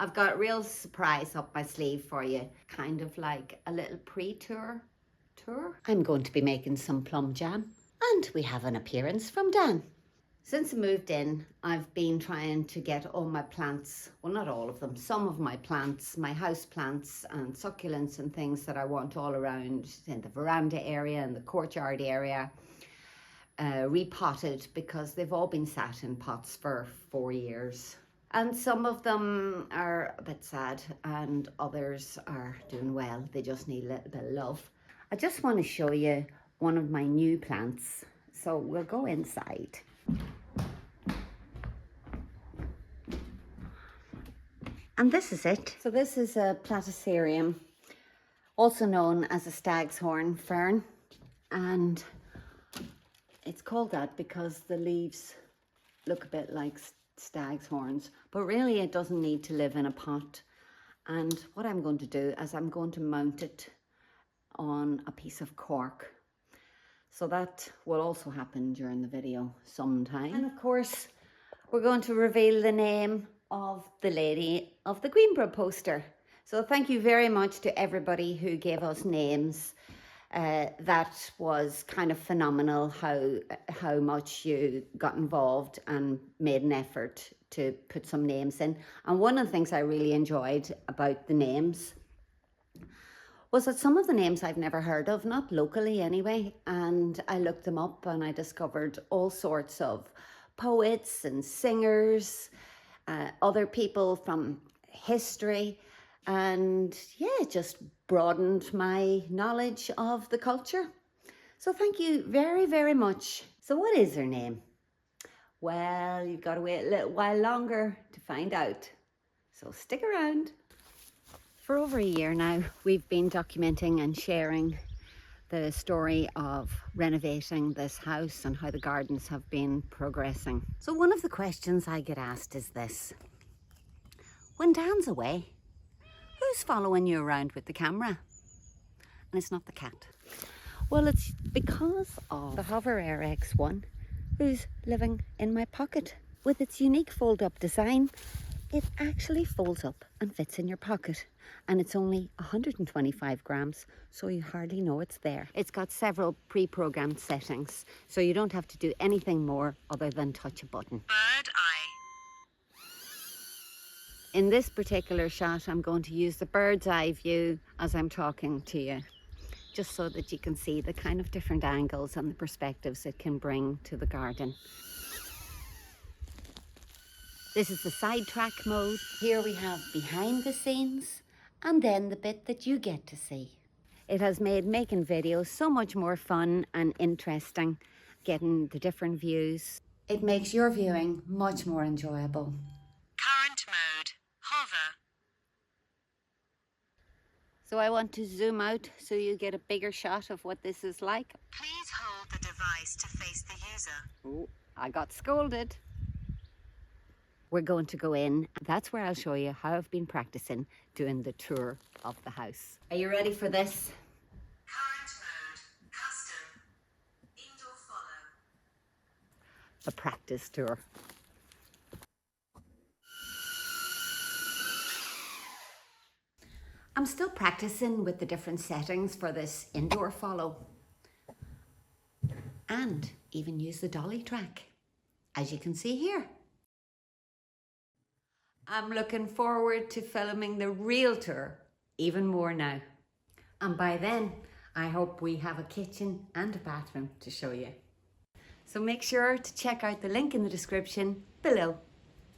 I've got a real surprise up my sleeve for you, kind of like a little pre-tour. I'm going to be making some plum jam, and we have an appearance from Dan. Since I moved in, I've been trying to get all my plants, well not all of them, some of my plants, my house plants and succulents and things that I want all around in the veranda area and the courtyard area, repotted, because they've all been sat in pots for 4 years. And some of them are a bit sad and others are doing well. They just need a little bit of love. I just want to show you one of my new plants. So we'll go inside. And this is it. So this is a platycerium, also known as a stag's horn fern. And it's called that because the leaves look a bit like stag's horns, but really it doesn't need to live in a pot. And what I'm going to do is I'm going to mount it on a piece of cork. So that will also happen during the video sometime. And of course, we're going to reveal the name of the lady of the Greenborough poster. So thank you very much to everybody who gave us names. That was kind of phenomenal how much you got involved and made an effort to put some names in. And one of the things I really enjoyed about the names was that some of the names I've never heard of, not locally anyway, and I looked them up and I discovered all sorts of poets and singers, other people from history, and yeah, it just broadened my knowledge of the culture. So thank you very, very much. So what is her name? Well, you've got to wait a little while longer to find out. So stick around. For over a year now, we've been documenting and sharing the story of renovating this house and how the gardens have been progressing. So one of the questions I get asked is this: when Dan's away, who's following you around with the camera? And it's not the cat. Well, it's because of the HOVERAir X1, who's living in my pocket. With its unique fold-up design, it actually folds up and fits in your pocket. And it's only 125 grams, so you hardly know it's there. It's got several pre-programmed settings, so you don't have to do anything more other than touch a button. Bird eye. In this particular shot, I'm going to use the bird's eye view as I'm talking to you, just so that you can see the kind of different angles and the perspectives it can bring to the garden. This is the sidetrack mode. Here we have behind the scenes, and then the bit that you get to see. It has made making videos so much more fun and interesting, getting the different views. It makes your viewing much more enjoyable. Current mode. Hover. So I want to zoom out so you get a bigger shot of what this is like. Please hold the device to face the user. Oh, I got scolded. We're going to go in. That's where I'll show you how I've been practicing doing the tour of the house. Are you ready for this? Current mode. Custom. Indoor follow. A practice tour. I'm still practicing with the different settings for this indoor follow, and even use the dolly track, as you can see here. I'm looking forward to filming the real tour even more now. And by then, I hope we have a kitchen and a bathroom to show you. So make sure to check out the link in the description below.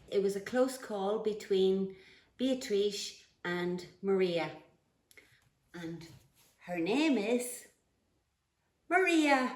It was a close call between Beatrice and Maria. And her name is Maria.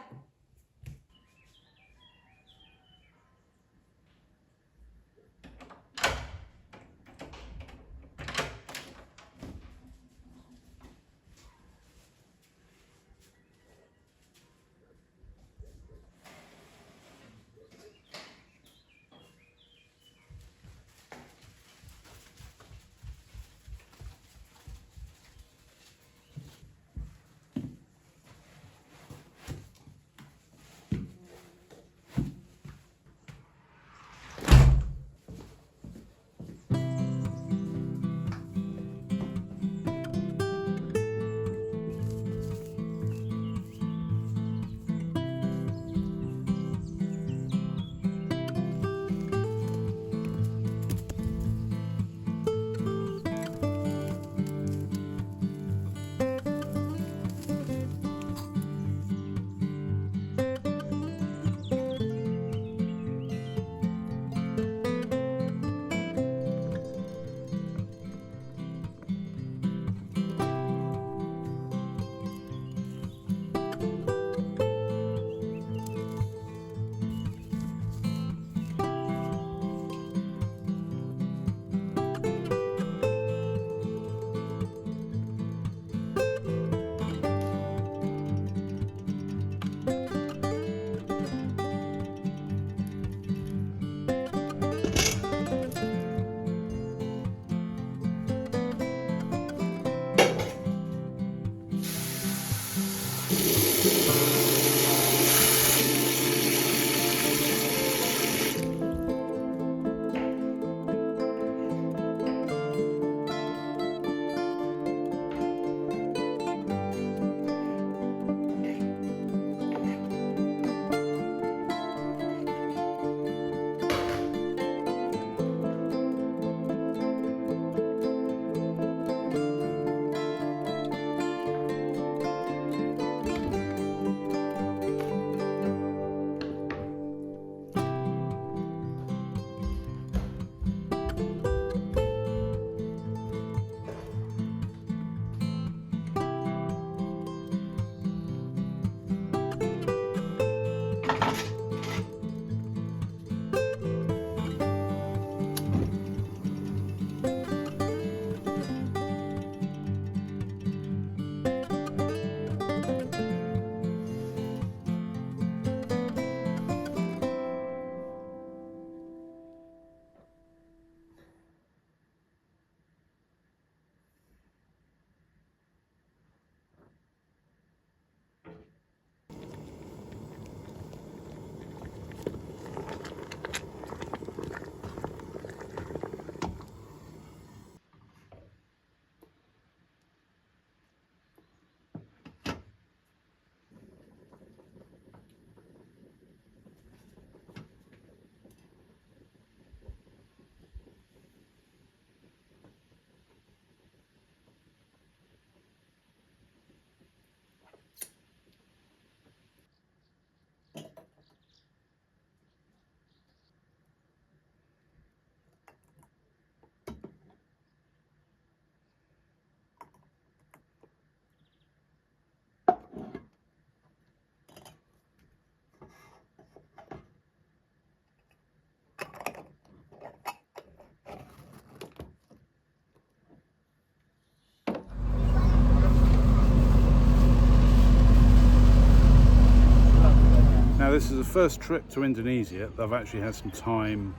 this is the first trip to Indonesia that I've actually had some time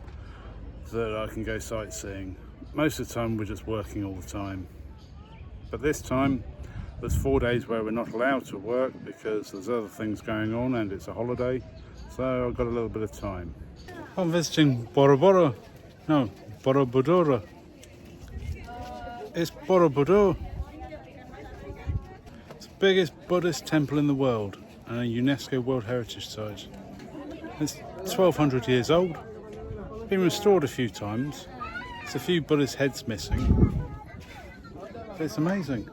that I can go sightseeing. Most of the time we're just working all the time. But this time there's 4 days where we're not allowed to work because there's other things going on and it's a holiday. So I've got a little bit of time. I'm visiting Borobudur. No, Borobudur. It's Borobudur. It's the biggest Buddhist temple in the world and a UNESCO World Heritage Site. It's 1200 years old, been restored a few times. There's a few Buddhist heads missing. But it's amazing.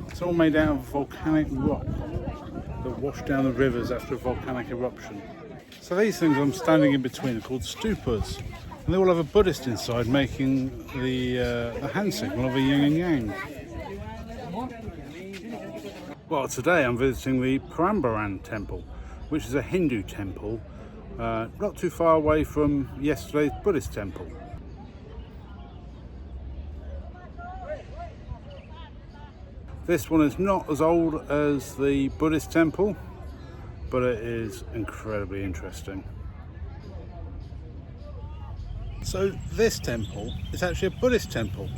It's all made out of volcanic rock that washed down the rivers after a volcanic eruption. So these things I'm standing in between are called stupas, and they all have a Buddhist inside making the hand signal of a yin and yang. Well, today I'm visiting the Prambaran temple, which is a Hindu temple, not too far away from yesterday's Buddhist temple. This one is not as old as the Buddhist temple, but it is incredibly interesting. So this temple is actually a Buddhist temple,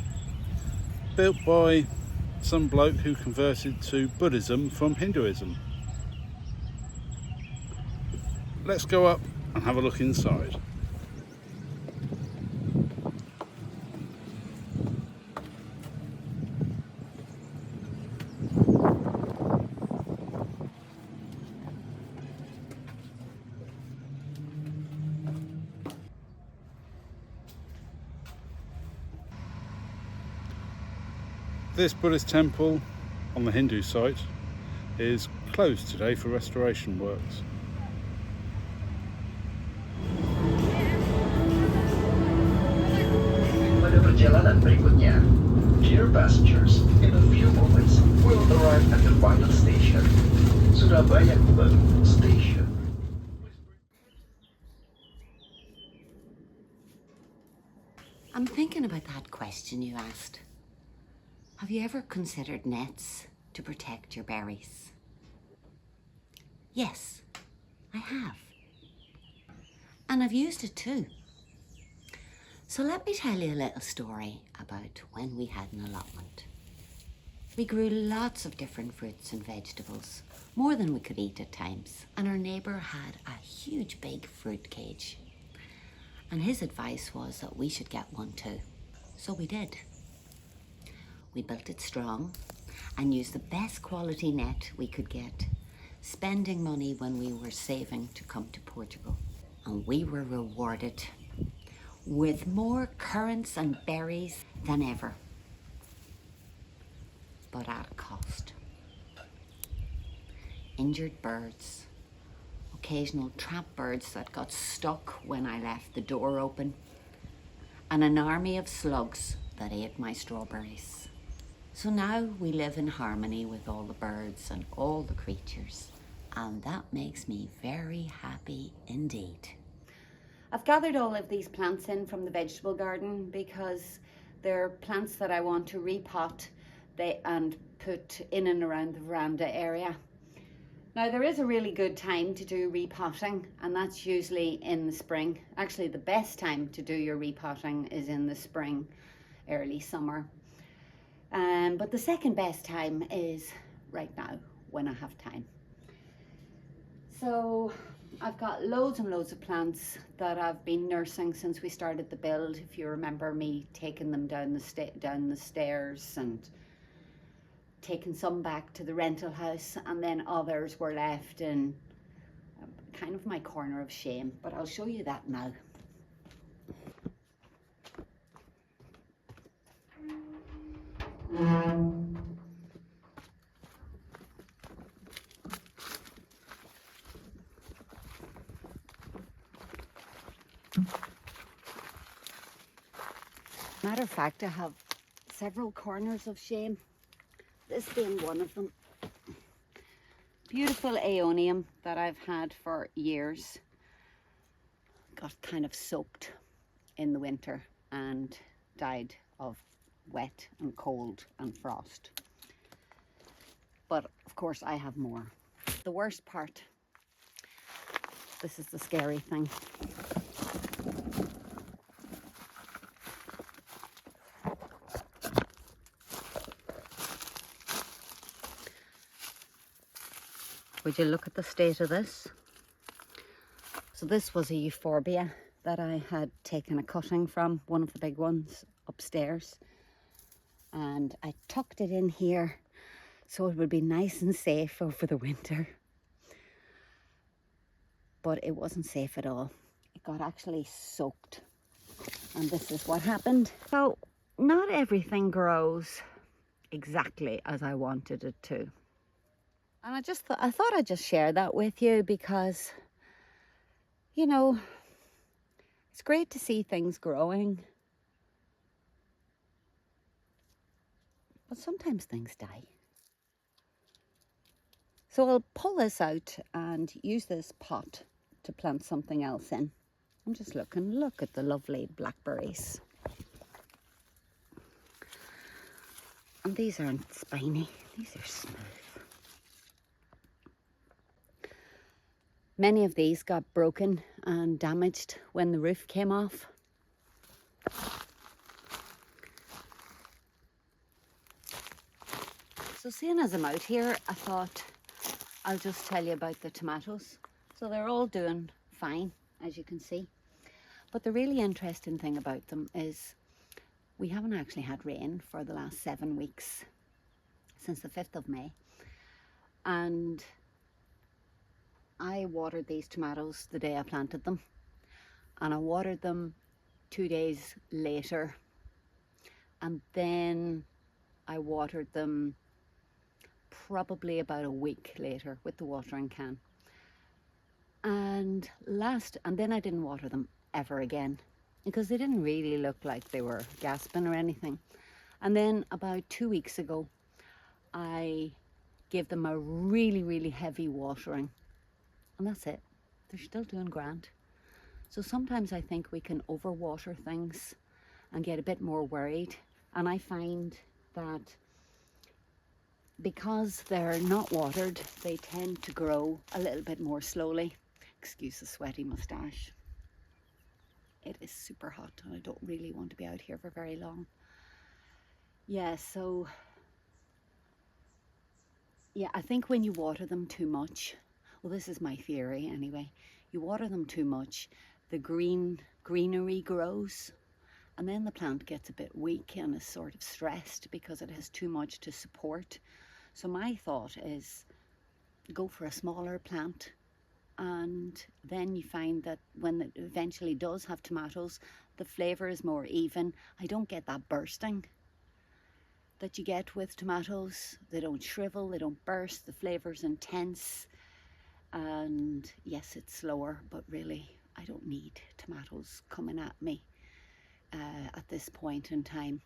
built by some bloke who converted to Buddhism from Hinduism. Let's go up and have a look inside. This Buddhist temple on the Hindu site is closed today for restoration works. Pada perjalanan berikutnya, dear passengers, in a few moments we'll arrive at the final station, Surabaya Station. I'm thinking about that question you asked. Have you ever considered nets to protect your berries? Yes, I have. And I've used it too. So let me tell you a little story about when we had an allotment. We grew lots of different fruits and vegetables, more than we could eat at times, and our neighbour had a huge big fruit cage. And his advice was that we should get one too. So we did. We built it strong and used the best quality net we could get, spending money when we were saving to come to Portugal. And we were rewarded with more currants and berries than ever, but at a cost. Injured birds, occasional trap birds that got stuck when I left the door open, and an army of slugs that ate my strawberries. So now we live in harmony with all the birds and all the creatures, and that makes me very happy indeed. I've gathered all of these plants in from the vegetable garden because they're plants that I want to repot and put in and around the veranda area. Now there is a really good time to do repotting, and that's usually in the spring. Actually, the best time to do your repotting is in the spring, early summer. But the second best time is right now, when I have time. So I've got loads and loads of plants that I've been nursing since we started the build. If you remember me taking them down the stairs and taking some back to the rental house, and then others were left in kind of my corner of shame, but I'll show you that now. Matter of fact, I have several corners of shame, this being one of them. Beautiful aeonium that I've had for years. Got kind of soaked in the winter and died of wet and cold and frost. But of course I have more. the worst part. This is the scary thing. Would you look at the state of this? So this was a euphorbia that I had taken a cutting from, one of the big ones upstairs. And I tucked it in here so it would be nice and safe over the winter. But it wasn't safe at all. It got actually soaked. And this is what happened. So not everything grows exactly as I wanted it to. And I thought I'd just share that with you because, you know, it's great to see things growing. But sometimes things die. So I'll pull this out and use this pot to plant something else in. I'm just looking, look at the lovely blackberries. And these aren't spiny, these are smooth. Many of these got broken and damaged when the roof came off. So seeing as I'm out here, I thought I'll just tell you about the tomatoes. So they're all doing fine, as you can see. But the really interesting thing about them is we haven't actually had rain for the last 7 weeks, since the 5th of May. And I watered these tomatoes the day I planted them, and I watered them 2 days later, and then I watered them probably about a week later with the watering can. And then I didn't water them ever again because they didn't really look like they were gasping or anything. And then about 2 weeks ago, I gave them a really, really heavy watering. And that's it. They're still doing grand. So sometimes I think we can overwater things and get a bit more worried. And I find that because they're not watered, they tend to grow a little bit more slowly. Excuse the sweaty moustache. It is super hot and I don't really want to be out here for very long. Yeah, so yeah, I think when you water them too much, well, this is my theory anyway, you water them too much, the greenery grows, and then the plant gets a bit weak and is sort of stressed because it has too much to support. So my thought is go for a smaller plant, and then you find that when it eventually does have tomatoes, the flavour is more even. I don't get that bursting that you get with tomatoes. They don't shrivel, they don't burst, the flavour's intense. And yes, it's slower, but really I don't need tomatoes coming at me at this point in time.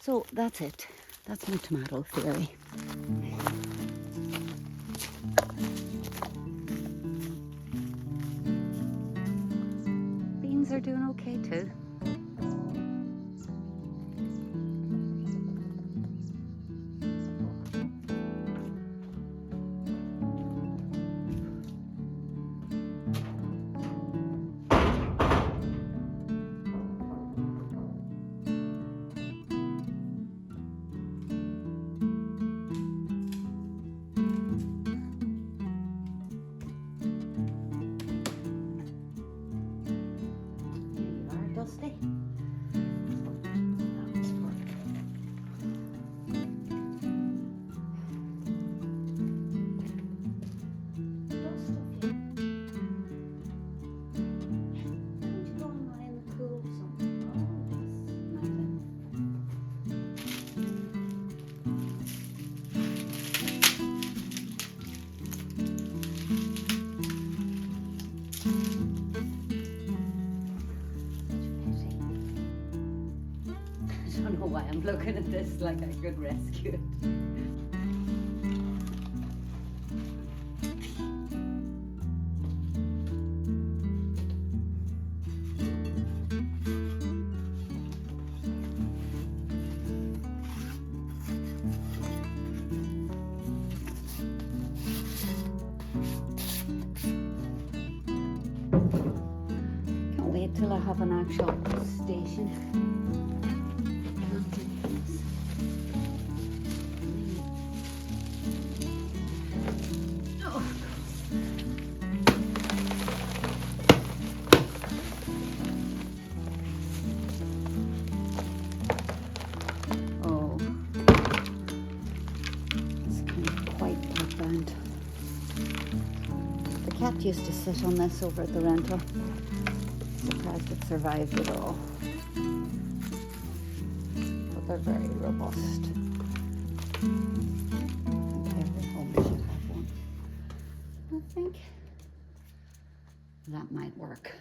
So that's it. That's my tomato theory. Beans are doing okay too. Dusty. I don't know why I'm looking at this like I could rescue it. have an actual station. Oh, it's kind of quite background. The cat used to sit on this over at the rental. Surprised it survived it all. But they're very robust. Every home should have one. I think that might work.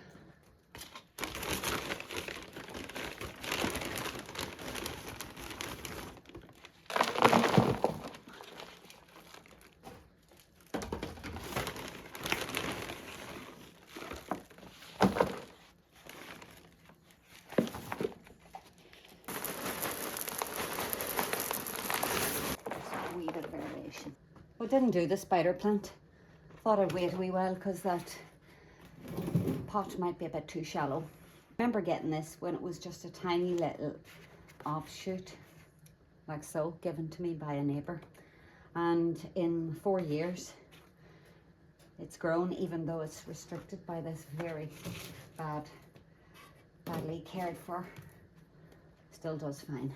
Wee bit of variation. We didn't do the spider plant. Thought I'd wait a wee while because that pot might be a bit too shallow. Remember getting this when it was just a tiny little offshoot, like so, given to me by a neighbour. And in 4 years, it's grown, even though it's restricted by this very badly cared for. Still does fine.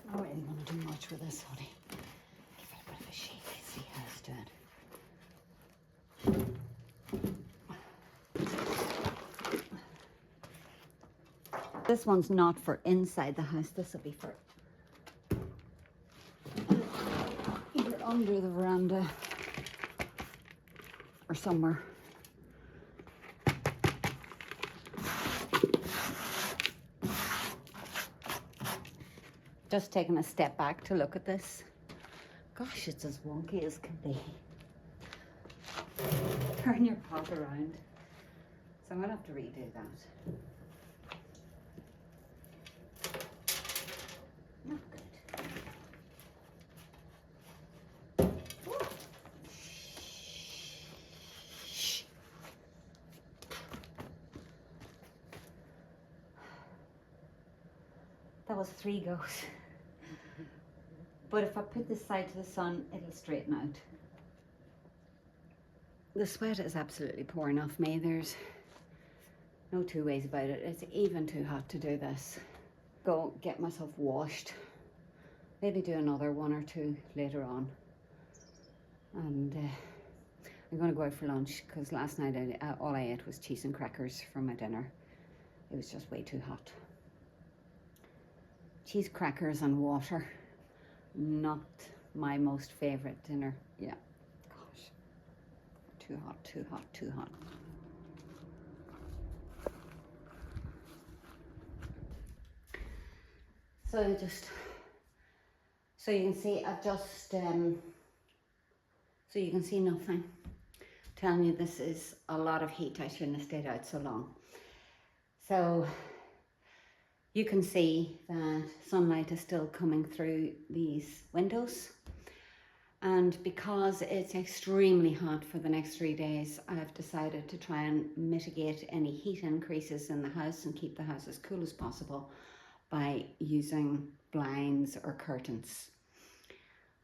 I don't really want to do much with this, honey. Give it a bit of a shake, see how it's doing. This one's not for inside the house, this will be for either under the veranda or somewhere. Just taking a step back to look at this. Gosh, it's as wonky as can be. Turn your pot around. So I'm gonna have to redo that. Not good. Shh. That was 3 goes. But if I put this side to the sun, it'll straighten out. The sweat is absolutely pouring off me. There's no two ways about it. It's even too hot to do this. Go get myself washed. Maybe do another 1 or 2 later on. And I'm going to go out for lunch because last night all I ate was cheese and crackers for my dinner. It was just way too hot. Cheese, crackers and water. Not my most favorite dinner. Yeah, gosh, too hot, too hot, too hot. So so you can see I've just, so you can see nothing. Telling you this is a lot of heat. I shouldn't have stayed out so long. So you can see that sunlight is still coming through these windows. And because it's extremely hot for the next 3 days, I've decided to try and mitigate any heat increases in the house and keep the house as cool as possible by using blinds or curtains.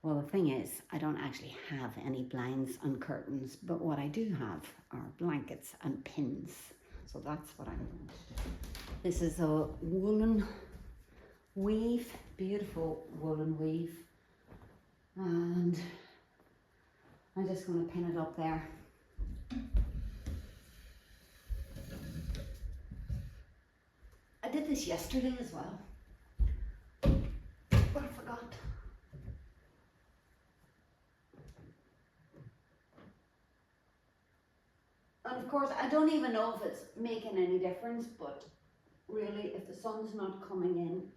Well, the thing is, I don't actually have any blinds and curtains, but what I do have are blankets and pins. So that's what I'm going to do. This is a woolen weave, beautiful woolen weave. And I'm just going to pin it up there. I did this yesterday as well, but I forgot. And of course, I don't even know if it's making any difference, but really, if the sun's not coming in,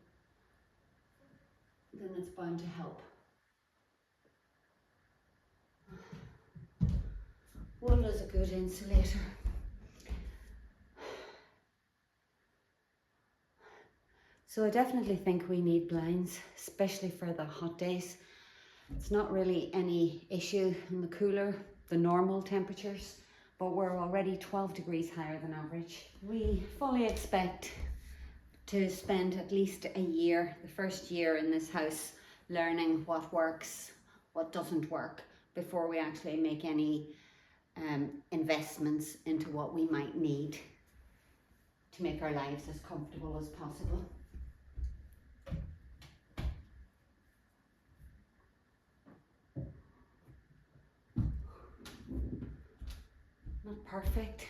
then it's bound to help. Wool is a good insulator. So I definitely think we need blinds, especially for the hot days. It's not really any issue in the cooler, the normal temperatures, but we're already 12 degrees higher than average. We fully expect to spend at least a year, the first year in this house, learning what works, what doesn't work, before we actually make any investments into what we might need to make our lives as comfortable as possible. Not perfect,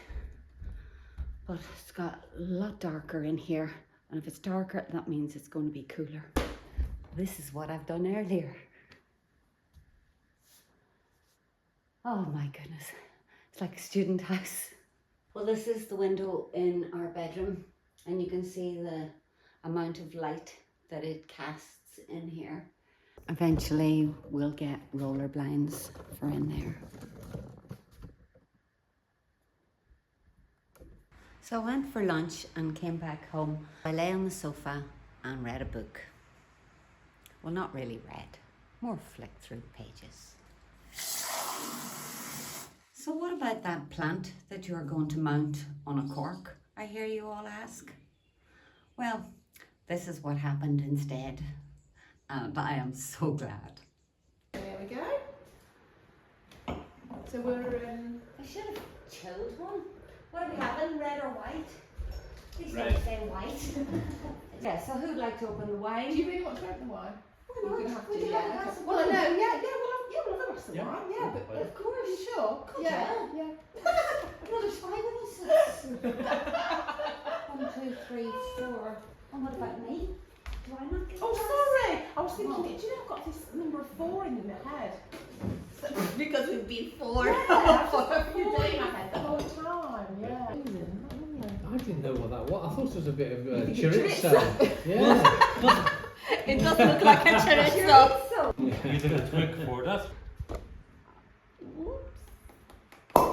but it's got a lot darker in here, and if it's darker, that means it's going to be cooler. This is what I've done earlier. Oh my goodness, it's like a student house. Well, this is the window in our bedroom, and you can see the amount of light that it casts in here. Eventually we'll get roller blinds for in there. So I went for lunch and came back home. I lay on the sofa and read a book. Well, not really read, more flicked through pages. So what about that plant that you're going to mount on a cork, I hear you all ask? Well, this is what happened instead, and I am so glad. There we go. So we're I should have chilled one. What are we having, red or white? Please Red. don't say white. Yeah, so who'd like to open the Do wine? you really want to open the wine? Why You're not? gonna have We to, can yeah. have a glass of Well, I wine. know, yeah, we'll have a glass of Yeah. wine, yeah, but Of course. are you sure? God, yeah, yeah. yeah. Well, there's 5 of us. It's 1, 2, 3, 4. And what about me? Do I not get Oh, a glass? sorry. I was thinking, Oh. do you know I've got this number of 4 in my head? Because we've been 4. Yeah, I've just got 4 in my head the whole time, yeah. I didn't know what that was. I thought it was a bit of think chorizo. chorizo? Yeah. It does look like a chorizo. Using a twig for that.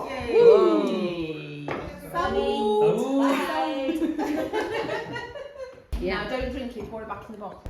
Yay! Funny. Oh. Bye. Now don't drink it, pour it back in the bottle.